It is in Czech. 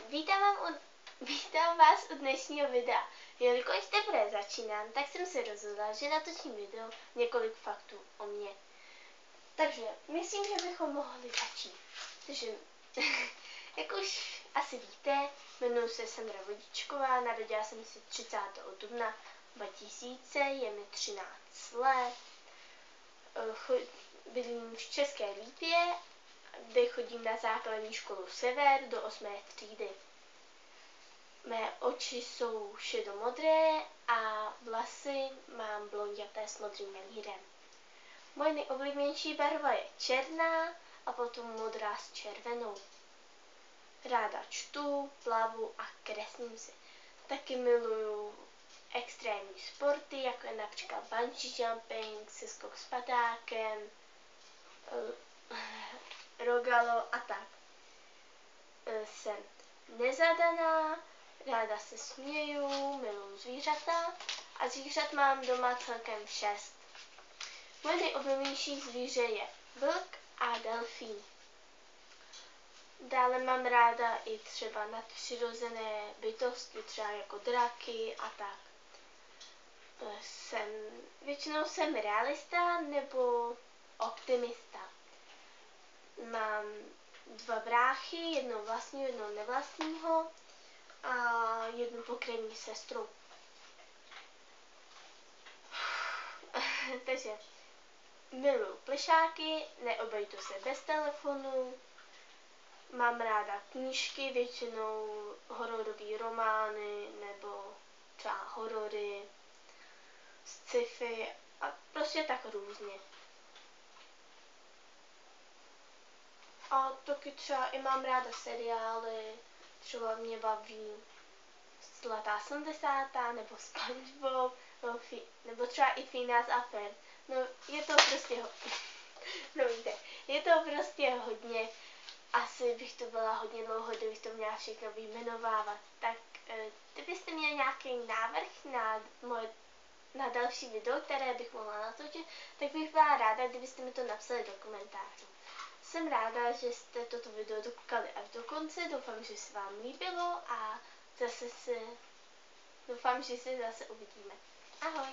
Vítám vás u dnešního videa. Jelikož teprve začínám, tak jsem se rozhodla, že natočím video několik faktů o mně. Takže myslím, že bychom mohli začít. Takže, jak už asi víte, jmenuji se Sandra Vodičková, narodila jsem se 30. dubna 2000, je mi 13 let. Bydlím v České Lípě, kde chodím na základní školu Sever do 8. třídy. Mé oči jsou šedomodré a vlasy mám blonděté s modrým melírem. Moje nejoblíbenější barva je černá a potom modrá s červenou. Ráda čtu, plavu a kreslím si. Taky miluju extrémní sporty, jako je například bungee jumping, seskok s padákem, rogalo a tak. Jsem nezadaná, ráda se směju, miluju zvířata a zvířat mám doma celkem 6. Moje nejoblíbenější zvíře je vlk a delfín. Dále mám ráda i třeba nadpřirozené bytosti, třeba jako draky a tak. Většinou jsem realista nebo optimista. Mám 2 bráchy, jednou vlastního, jednou nevlastního a jednu pokrevní sestru. Takže miluju plišáky, neobejdu se bez telefonu, mám ráda knížky, většinou hororové romány nebo třeba horory, sci-fi a prostě tak různě. A taky třeba i mám ráda seriály, třeba mě baví Zlatá 70. nebo SpongeBob, nebo třeba i Phineas a Ferb. No, je to prostě hodně. Asi bych to byla hodně dlouho, kdybych to měla všechno vyjmenovávat. Tak kdybyste měli nějaký návrh na další video, které bych mohla natočit, tak bych byla ráda, kdybyste mi to napsali do komentářů. Jsem ráda, že jste toto video dokoukali až do konce, doufám, že se vám líbilo a doufám, že se zase uvidíme. Ahoj!